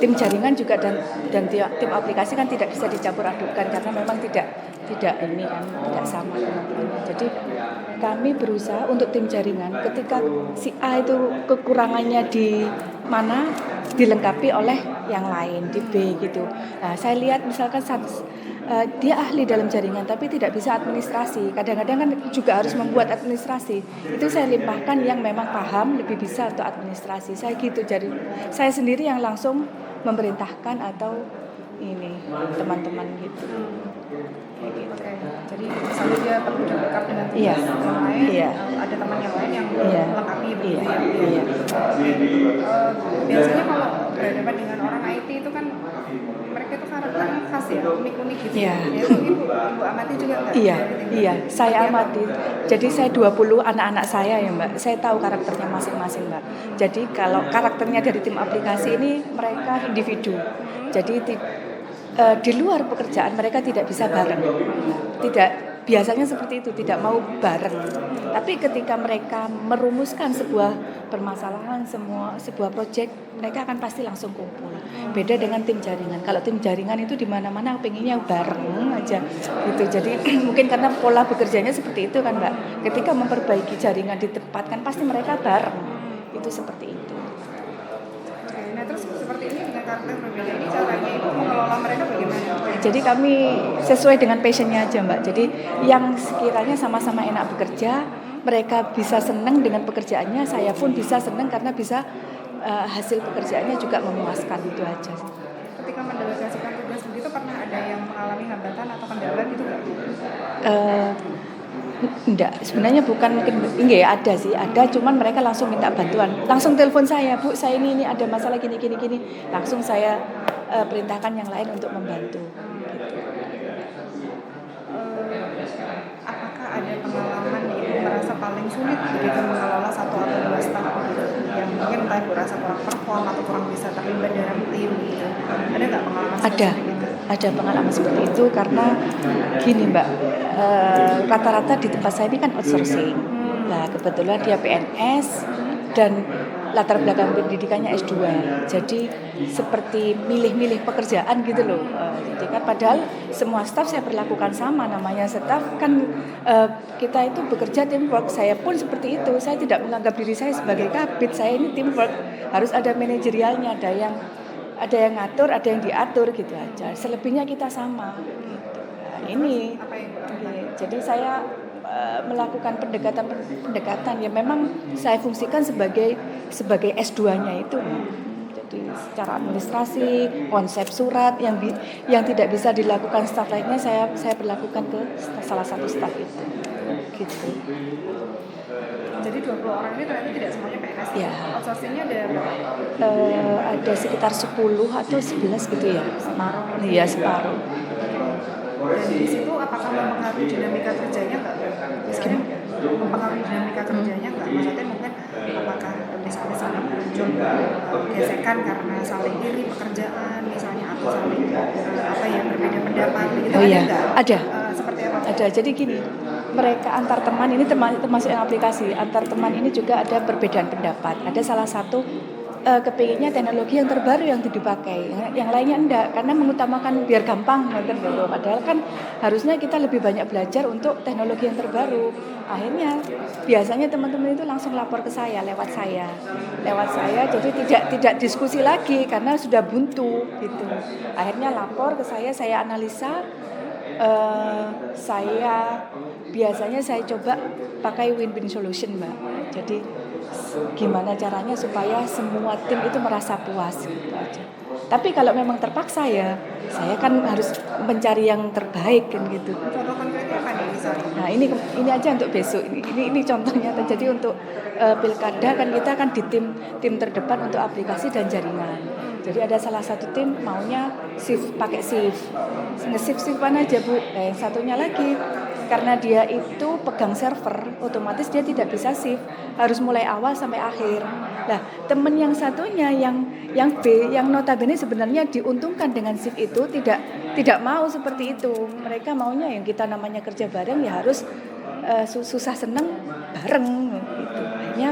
tim jaringan juga dan tim aplikasi kan tidak bisa dicampur adukan karena memang tidak ini kan tidak sama kemampuannya. Jadi kami berusaha untuk tim jaringan ketika si A itu kekurangannya di mana dilengkapi oleh yang lain di B gitu. Nah, saya lihat misalkan dia ahli dalam jaringan tapi tidak bisa administrasi. Kadang-kadang kan juga harus membuat administrasi. Itu saya limpahkan yang memang paham lebih bisa untuk administrasi. Saya gitu. Jadi saya sendiri yang langsung memerintahkan atau ini teman-teman gitu. Kayak gitu. Oke. Jadi misalnya dia perlu di backup dengan tugas Iya. yang lain, Iya. ada teman yang lain yang Iya. melengkapi begitu Iya. ya. Iya. Biasanya kalau berhadapan dengan orang IT itu kan mereka itu karakternya khas ya, unik-unik gitu. Iya. Ya, itu ibu amati juga nggak? Iya, dari tim iya, kerja? saya Seperti apa? amati. Jadi saya 20 anak-anak saya ya Mbak. Saya tahu karakternya masing-masing Mbak. Jadi kalau karakternya dari tim aplikasi ini mereka individu. Jadi di luar pekerjaan mereka tidak bisa bareng. Biasanya seperti itu, tidak mau bareng. Tapi ketika mereka merumuskan sebuah permasalahan, sebuah proyek, mereka akan pasti langsung kumpul. Beda dengan tim jaringan. Kalau tim jaringan itu di mana-mana pengennya bareng aja gitu. Jadi mungkin karena pola bekerjanya seperti itu kan, Mbak. Ketika memperbaiki jaringan di tempat kan pasti mereka bareng. Itu seperti itu. Oke, nah terus seperti ini dengan karakter berbeda ini caranya ibu mengelola mereka bagaimana? Jadi kami sesuai dengan passionnya aja Mbak. Jadi yang sekiranya sama-sama enak bekerja, mereka bisa senang dengan pekerjaannya, saya pun bisa senang karena bisa hasil pekerjaannya juga memuaskan, itu aja. Ketika mendelegasikan tugas begitu pernah ada yang mengalami hambatan atau kendala gitu nggak? Enggak, sebenarnya bukan mungkin enggak ya, ada sih, ada, cuman mereka langsung minta bantuan. Langsung telepon saya, Bu, saya ini ada masalah gini. Langsung saya perintahkan yang lain untuk membantu gitu. paling sulit begitu mengelola satu atau dua staff gitu, yang mungkin entah berasa kurang perform atau kurang bisa terlibat dalam tim gitu. Ada nggak pengalaman Ada, seperti itu? ada pengalaman seperti itu karena gini Mbak, rata-rata di tempat saya ini kan outsourcing. Nah kebetulan dia PNS dan latar belakang pendidikannya S2, jadi seperti milih-milih pekerjaan gitu loh. Jadi kan padahal semua staf saya perlakukan sama, namanya staf kan kita itu bekerja teamwork. Saya pun seperti itu, saya tidak menganggap diri saya sebagai kabit, saya ini teamwork, harus ada manajerialnya, ada yang ngatur, ada yang diatur gitu aja. Selebihnya kita sama. Gitu. Nah, ini, jadi saya melakukan pendekatan ya memang saya fungsikan sebagai S2-nya itu. Jadi secara administrasi, konsep surat yang tidak bisa dilakukan staf lainnya saya berlakukan ke salah satu staf itu. Gitu. Jadi 20 orang ini ternyata tidak semuanya PNS. Ya. Outsourcing-nya ada berapa? Ada sekitar 10 atau 11 gitu ya. Separuh. Iya, separuh. Dan di situ apakah mempengaruhi dinamika kerjanya nggak? Misalnya mempengaruhi dinamika kerjanya nggak? Maksudnya mungkin apakah misalnya saling muncul gesekan karena saling iri pekerjaan misalnya atau saling berbeda pendapat gitu? Oh iya, ada. ada. Seperti apa? Ada. Jadi gini, mereka antar teman ini termasuk yang aplikasi. Antar teman ini juga ada perbedaan pendapat. Ada salah satu kepinginnya teknologi yang terbaru yang dipakai, yang lainnya enggak karena mengutamakan biar gampang gitu. Padahal kan harusnya kita lebih banyak belajar untuk teknologi yang terbaru. Akhirnya biasanya teman-teman itu langsung lapor ke saya lewat saya, jadi tidak diskusi lagi karena sudah buntu gitu. Akhirnya lapor ke saya analisa. Biasanya saya coba pakai win-win solution Mbak. Jadi gimana caranya supaya semua tim itu merasa puas gitu aja. Tapi kalau memang terpaksa ya saya kan harus mencari yang terbaik kan gitu. Contoh konkretnya apa nih misalnya? Nah ini aja untuk besok. Ini contohnya. Jadi untuk pilkada kan kita kan di tim terdepan untuk aplikasi dan jaringan. Jadi ada salah satu tim maunya shift, pakai shift. Nge-shift mana aja Bu. Nah, yang satunya lagi karena dia itu pegang server, otomatis dia tidak bisa shift, harus mulai awal sampai akhir. Nah, temen yang satunya yang B, yang notabene sebenarnya diuntungkan dengan shift itu tidak mau seperti itu. Mereka maunya yang kita namanya kerja bareng ya harus susah senang bareng gitu. Akhirnya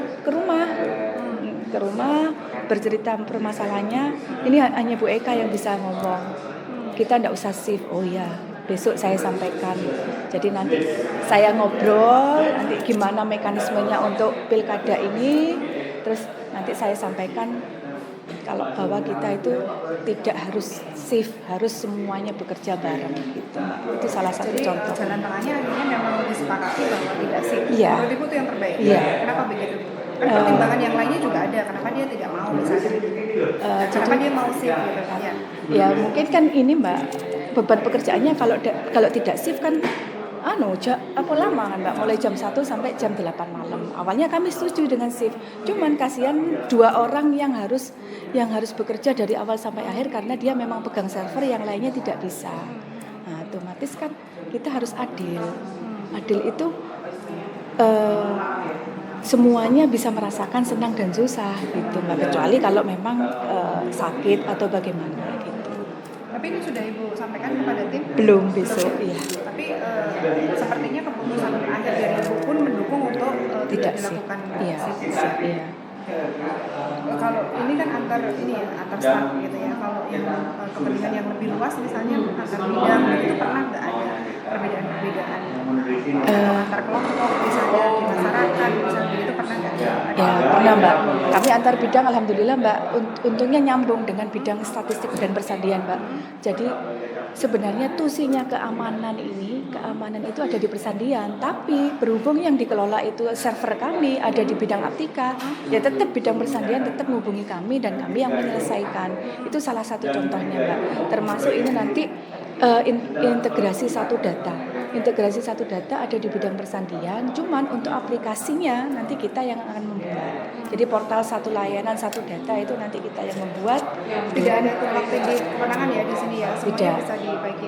ke rumah bercerita permasalahannya. Ini hanya Bu Eka yang bisa ngomong. Kita enggak usah shift. Oh ya, besok saya sampaikan. Jadi nanti saya ngobrol nanti gimana mekanismenya untuk pilkada ini. Terus nanti saya sampaikan kalau bahwa kita itu tidak harus shift, harus semuanya bekerja bareng gitu. Itu salah satu contoh. Jalan tengahnya akhirnya memang disepakati bahwa tidak shift. Iya. Menurut itu yang terbaik. Iya. Kenapa begitu? Kan pertimbangan yang lainnya juga ada. Kenapa dia tidak mau misalnya? Kenapa dia mau shift gitu kan? Ya mungkin kan ini Mbak, beban pekerjaannya kalau tidak shift kan lama kan Mbak, mulai jam 1 sampai jam 8 malam. Awalnya kami setuju dengan shift. Cuman kasihan 2 orang yang harus bekerja dari awal sampai akhir karena dia memang pegang server, yang lainnya tidak bisa. Nah, otomatis kan kita harus adil. Adil itu semuanya bisa merasakan senang dan susah gitu Mbak, kecuali kalau memang sakit atau bagaimana gitu. Tapi ini sudah Ibu sampaikan kepada tim? Belum, besok iya. Tapi sepertinya keputusan akhir dari Ibu pun mendukung untuk tidak dilakukan shift. Iya. Kalau ini kan antar staff gitu ya. Kalau yang kepentingan yang lebih luas misalnya antar bidang itu pernah nggak ada perbedaan antar kelompok misalnya di masyarakat misalnya itu pernah nggak? Ya pernah Mbak. Kami antar bidang alhamdulillah Mbak. Untungnya nyambung dengan bidang statistik dan persandian Mbak. Jadi sebenarnya tusinya keamanan itu ada di persandian, tapi berhubung yang dikelola itu server kami ada di bidang aptika, ya tetap bidang persandian tetap menghubungi kami dan kami yang menyelesaikan. Itu salah satu contohnya Mbak. Termasuk ini nanti integrasi satu data ada di bidang persandian, cuman untuk aplikasinya nanti kita yang akan membuat. Jadi portal satu layanan satu data itu nanti kita yang membuat. Tidak ada kewenangan ya di sini ya, semuanya bisa dibagi.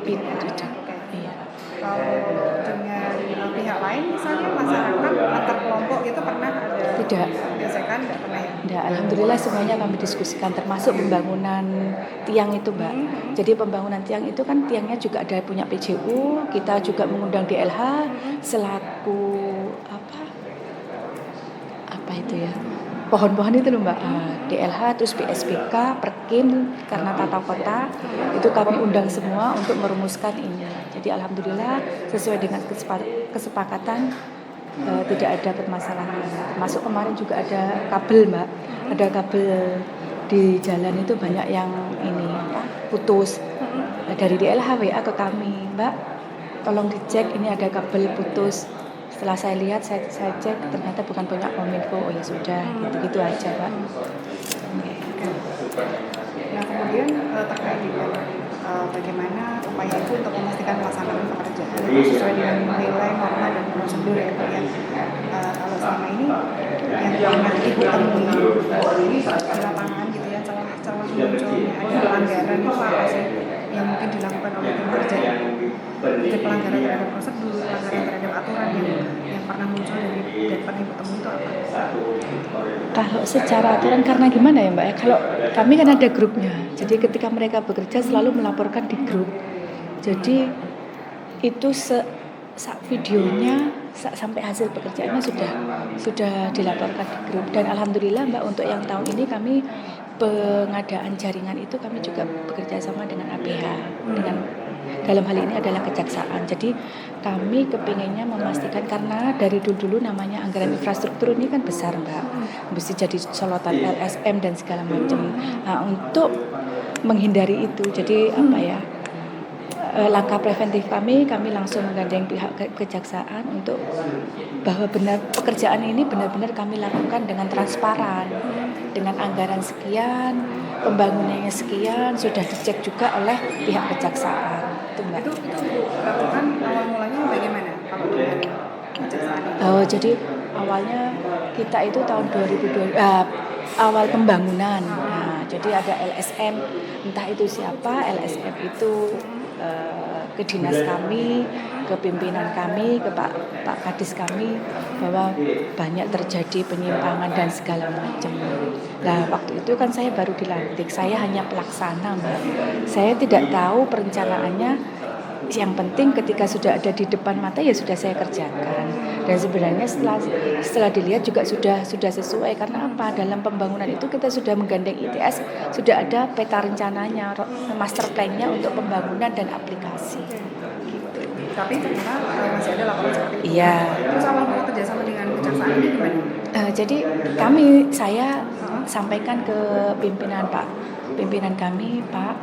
Iya. Kalau dengan pihak lain misalnya masyarakat antar kelompok Tidak. gesekan nggak pernah ya? Nah, alhamdulillah semuanya kami diskusikan termasuk pembangunan tiang itu, Mbak. Jadi pembangunan tiang itu kan tiangnya juga ada punya PJU, kita juga mengundang DLH selaku apa itu ya? Pohon-pohon itu loh, Mbak. DLH terus BSBK, Perkim karena tata kota itu kami undang semua untuk merumuskan ini. Jadi alhamdulillah sesuai dengan kesepakatan tidak ada permasalahan. Termasuk kemarin juga ada kabel, Mbak. Ada kabel di jalan itu banyak yang ini putus. Dari DLH WA ke kami, Mbak, tolong dicek ini ada kabel putus. Setelah saya lihat, saya cek ternyata bukan punya Kominfo. Oh ya sudah, gitu-gitu aja, Pak. Nah kemudian terkait dengan bagaimana upaya itu untuk memastikan pelaksanaan pekerjaan sesuai dengan nilai norma dan prosedur ya Pak ya. Kalau selama ini yang pernah ibu temui di lapangan gitu ya, celah-celah munculnya ada pelanggaran itu apa sih yang mungkin dilakukan oleh tim kerja? Mungkin pelanggaran terhadap prosedur, pelanggaran terhadap aturan yang pernah muncul dan pernah ibu temui itu apa? Kalau secara aturan karena gimana ya, Mbak ya? Kalau kami kan ada grupnya. Jadi ketika mereka bekerja selalu melaporkan di grup. Jadi itu videonya sampai hasil pekerjaannya sudah dilaporkan di grup. Dan alhamdulillah, Mbak, untuk yang tahun ini kami pengadaan jaringan itu kami juga bekerja sama dengan APH, dengan dalam hal ini adalah kejaksaan. Jadi kami kepinginnya memastikan karena dari dulu namanya anggaran infrastruktur ini kan besar, Mbak, mesti jadi solotan LSM dan segala macam. Nah, untuk menghindari itu, jadi apa ya, langkah preventif kami langsung menggandeng pihak kejaksaan untuk bahwa benar pekerjaan ini benar-benar kami lakukan dengan transparan, dengan anggaran sekian, pembangunannya sekian, sudah dicek juga oleh pihak kejaksaan. Itu, Mbak. Itu lakukan awal mulanya bagaimana kalau dengan kejaksaan? Oh, jadi awalnya kita itu tahun 2002 awal pembangunan. Nah, jadi ada LSM, entah itu siapa, LSM itu ke dinas kami, ke pimpinan kami, ke Pak Kadis kami bahwa banyak terjadi penyimpangan dan segala macam. Nah, waktu itu kan saya baru dilantik, saya hanya pelaksana, Mbak. Saya tidak tahu perencanaannya. Yang penting ketika sudah ada di depan mata ya sudah saya kerjakan. Dan sebenarnya setelah dilihat juga sudah sesuai karena apa? Dalam pembangunan itu kita sudah menggandeng ITS, sudah ada peta rencananya, master plan-nya untuk pembangunan dan aplikasi. Gitu. Tapi ternyata masih ada laporan seperti itu. Iya. Terus awal mula kerjasama dengan kejaksaan ini gimana? Jadi saya sampaikan ke pimpinan kami, Pak,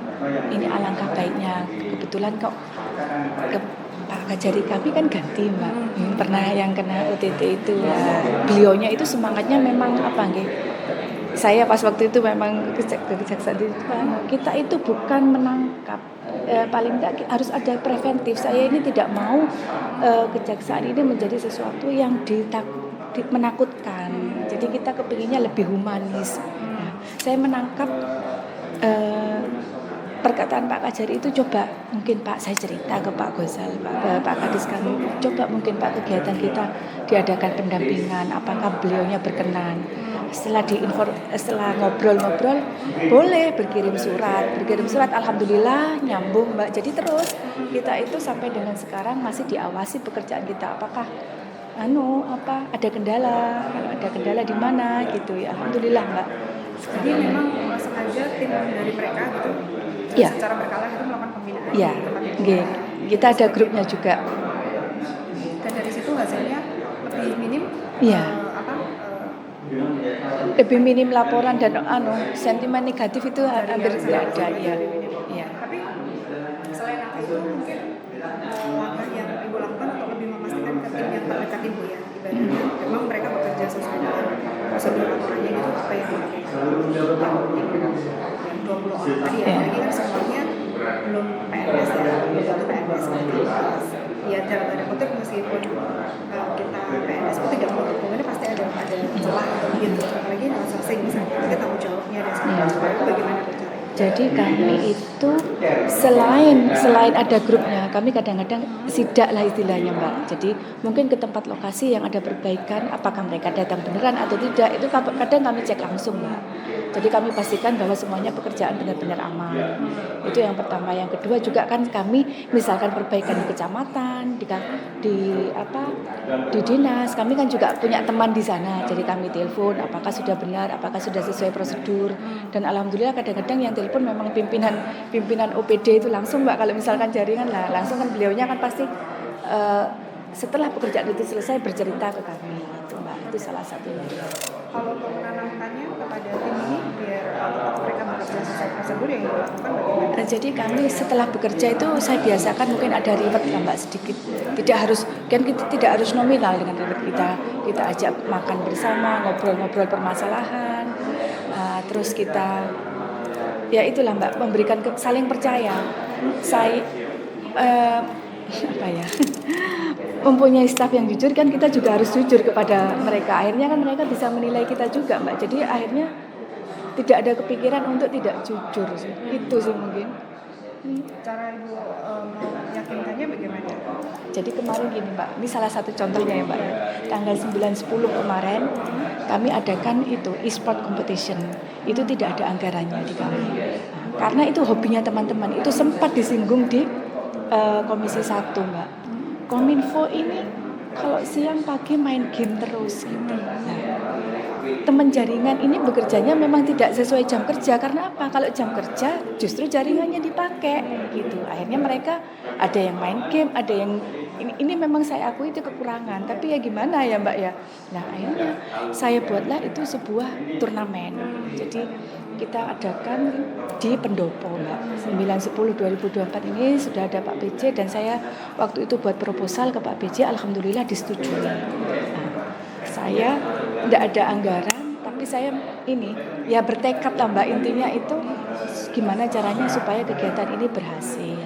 ini alangkah baiknya. Kebetulan kok ke Pak Kajari kami kan ganti, Mbak. Pernah yang kena OTT itu ya. Beliaunya itu semangatnya memang apa nggih? Saya pas waktu itu memang kejaksaan itu kita itu bukan menangkap, paling tidak harus ada preventif. Saya ini tidak mau kejaksaan ini menjadi sesuatu yang menakutkan. Jadi kita kepinginnya lebih humanis. Nah, saya menangkap perkataan Pak Kajari itu, coba mungkin Pak, saya cerita ke Pak Gozal, Pak Kadis kami, coba mungkin Pak kegiatan kita diadakan pendampingan, apakah beliaunya berkenan. Setelah ngobrol-ngobrol, boleh berkirim surat, alhamdulillah nyambung, Mbak. Jadi terus kita itu sampai dengan sekarang masih diawasi pekerjaan kita, apakah ada kendala, kalau ada kendala di mana gitu ya, alhamdulillah, Mbak. Jadi memang sengaja tim dari mereka gitu ya, secara berkala itu melakukan pembinaan ya, di tempat itu. Kita ada grupnya juga. Dan dari situ hasilnya lebih minim. Iya. Lebih minim laporan dan sentimen negatif itu hampir tidak ada, ya. Tapi selain itu mungkin langkah yang ibu lakukan untuk lebih memastikan ke tim yang terdekat ibu ya, ibaratnya memang mereka bekerja sesuai dengan prosedur aturannya gitu, apa yang dilakukan yang 20 orang tadi ya, apalagi kan semuanya belum PNS ya, belum tentu PNS ya, dalam tanda kutip meskipun kita PNS itu tidak menutup kemungkinan pasti ada celah atau gitu, apalagi outsourcing misalnya, kita tanggung jawabnya dan segala macam. Itu bagaimana caranya? Jadi kami itu itu selain ada grupnya, kami kadang-kadang sidak lah istilahnya Mbak. Jadi mungkin ke tempat lokasi yang ada perbaikan, apakah mereka datang beneran atau tidak, itu kadang kami cek langsung Mbak. Jadi kami pastikan bahwa semuanya pekerjaan benar-benar aman. Itu yang pertama. Yang kedua juga kan kami misalkan perbaikan di kecamatan, di dinas, kami kan juga punya teman di sana. Jadi kami telepon apakah sudah benar, apakah sudah sesuai prosedur. Dan alhamdulillah kadang-kadang yang telepon memang pimpinan OPD itu langsung Mbak. Kalau misalkan jaringan lah langsung kan beliaunya kan pasti setelah pekerjaan itu selesai bercerita ke kami. Itu Mbak, itu salah satunya. Kalau untuk menanamkannya kepada tim ini biar tetap mereka bekerja sesuai prosedur yang dilakukan bagaimana? Jadi kami setelah bekerja itu saya biasakan mungkin ada reward lah Mbak sedikit. Tidak harus kita tidak harus nominal dengan reward kita ajak makan bersama, ngobrol-ngobrol permasalahan. Terus kita ya itulah Mbak, memberikan saling percaya. Saya mempunyai staf yang jujur kan kita juga harus jujur kepada mereka. Akhirnya kan mereka bisa menilai kita juga Mbak. Jadi akhirnya tidak ada kepikiran untuk tidak jujur sih. Itu sih mungkin. Cara Ibu meyakinkannya bagaimana? Jadi kemarin gini Mbak, ini salah satu contohnya ya Mbak ya. Tanggal 9-10 kemarin kami adakan itu e-sport competition. Itu tidak ada anggarannya di kami. Karena itu hobinya teman-teman. Itu sempat disinggung di Komisi 1 Mbak. Kominfo ini kalau siang pagi main game terus gitu. Nah, teman jaringan ini bekerjanya memang tidak sesuai jam kerja. Karena apa? Kalau jam kerja justru jaringannya dipakai gitu. Akhirnya mereka ada yang main game, ada yang ini memang saya akui itu kekurangan. Tapi ya gimana ya Mbak ya. Nah akhirnya saya buatlah itu sebuah turnamen. Jadi kita adakan di Pendopo Mbak. 9/10/2024 ini sudah ada Pak PJ dan saya waktu itu buat proposal ke Pak PJ, alhamdulillah disetujui. Nah, saya tidak ada anggaran, tapi saya ini ya bertekad lah Mbak, intinya itu gimana caranya supaya kegiatan ini berhasil.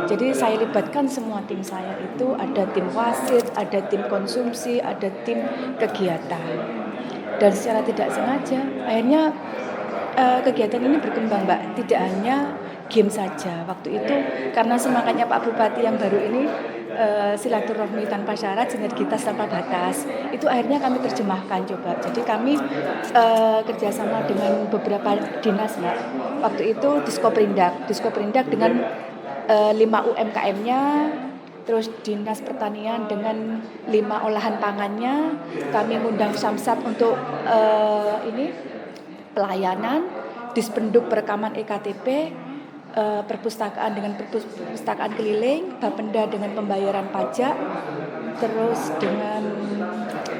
Jadi saya libatkan semua tim saya itu, ada tim wasit, ada tim konsumsi, ada tim kegiatan. Dan secara tidak sengaja akhirnya kegiatan ini berkembang Mbak, tidak hanya game saja. Waktu itu karena semangatnya Pak Bupati yang baru ini silaturahmi tanpa syarat, sinergitas tanpa batas, itu akhirnya kami terjemahkan coba. Jadi kami kerjasama dengan beberapa dinas Mbak. Waktu itu Diskoperindak dengan 5 UMKM-nya, terus Dinas Pertanian dengan 5 olahan pangannya. Kami ngundang Samsat untuk pelayanan, Dispenduk perekaman EKTP, perpustakaan dengan perpustakaan keliling, Bapenda dengan pembayaran pajak, terus dengan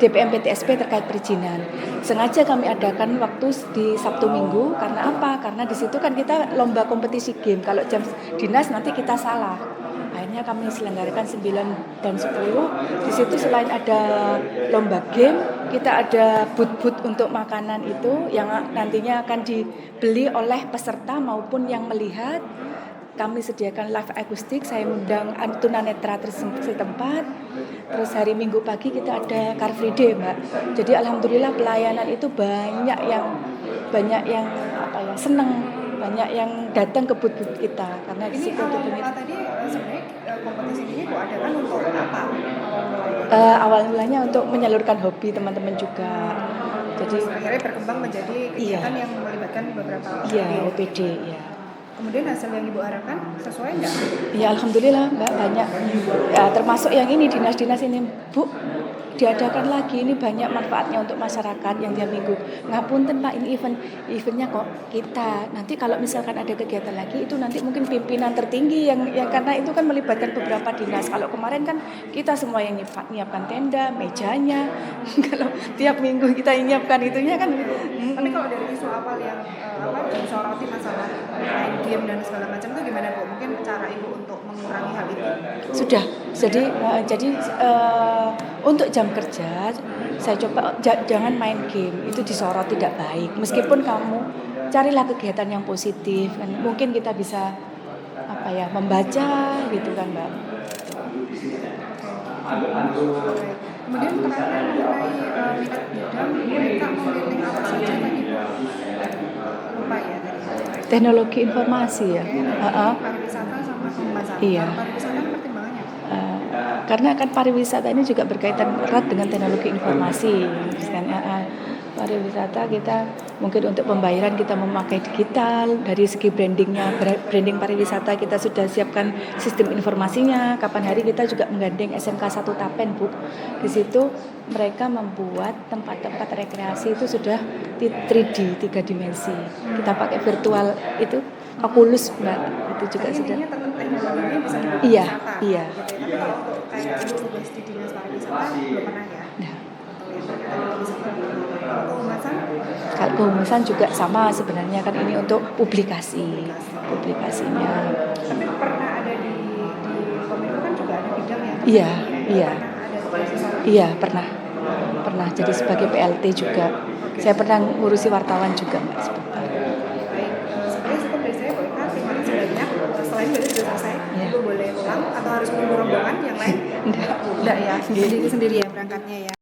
DPM PTSP terkait perizinan. Sengaja kami adakan waktu di Sabtu Minggu, karena apa? Karena di situ kan kita lomba kompetisi game. Kalau jam dinas nanti kita salah. Akhirnya kami selenggarakan 9 dan 10. Di situ selain ada lomba game, kita ada booth-booth untuk makanan itu yang nantinya akan dibeli oleh peserta maupun yang melihat. Kami sediakan live akustik, saya mengundang tunanetra setempat. Terus hari Minggu pagi kita ada Car Free Day Mbak. Jadi alhamdulillah pelayanan itu banyak yang senang, banyak yang datang ke booth-booth kita karena di situ awal mula tadi sebenarnya kompetisi ini Bu adakan untuk apa? Awal mulanya untuk menyalurkan hobi teman-teman juga. Jadi akhirnya berkembang menjadi kegiatan yang melibatkan beberapa OPD ya. Kemudian hasil yang Ibu harapkan sesuai enggak? Ya alhamdulillah Mbak, banyak. Ya, termasuk yang ini dinas-dinas ini Bu, diadakan lagi, ini banyak manfaatnya untuk masyarakat yang tiap minggu. Ngapunten Pak, ini eventnya kok kita. Nanti kalau misalkan ada kegiatan lagi itu nanti mungkin pimpinan tertinggi yang karena itu kan melibatkan beberapa dinas. Kalau kemarin kan kita semua yang nyiapkan tenda, mejanya. Kalau tiap minggu kita nyiapkan itunya kan. Tapi kalau dari isu awal yang disoroti masalah main game dan segala macam itu gimana Bu? Mungkin cara Ibu untuk mengurangi hal itu? Sudah. Jadi untuk jam kerja saya coba jangan main game, itu disorot tidak baik. Meskipun kamu carilah kegiatan yang positif kan, mungkin kita bisa membaca gitu kan Mbak. Kemudian terakhir mengenai minat bidang, mereka memilih apa saja tadi? Lupa ya tadi. Teknologi informasi ya. Pariwisata sama pemasaran. Iya. Pariwisata pertimbangannya apa? Karena kan pariwisata ini juga berkaitan erat dengan teknologi informasi, kan? Pariwisata kita mungkin untuk pembayaran kita memakai digital, dari segi brandingnya, branding pariwisata kita sudah siapkan sistem informasinya. Kapan hari kita juga menggandeng SMK 1 Tapen, Bu. Di situ mereka membuat tempat-tempat rekreasi itu sudah 3D, 3 dimensi. Kita pakai virtual itu Oculus, Mbak, itu juga sudah. Intinya tetap teknologinya bisa dipakai Iya, wisata, iya. gitu ya. Tapi kalau untuk kayak tugas di dinas pariwisata belum pernah ya. Nah, Kalau kehumasan juga sama sebenarnya, kan ini untuk publikasinya. tapi pernah ada di Kominfo kan juga ada bidang yang Iya, iya. Pernah ada tugas Iya, pernah jadi sebagai PLT juga. Saya pernah ngurusi wartawan juga, Mbak, sebentar. Baik, sebenarnya cukup dari saya, Bu Eka. Terima kasih banyak. Selain dari sudah selesai, Iya. Ibu boleh pulang atau harus menunggu rombongan yang lain? Enggak. Enggak ya, sendiri-sendiri ya berangkatnya ya.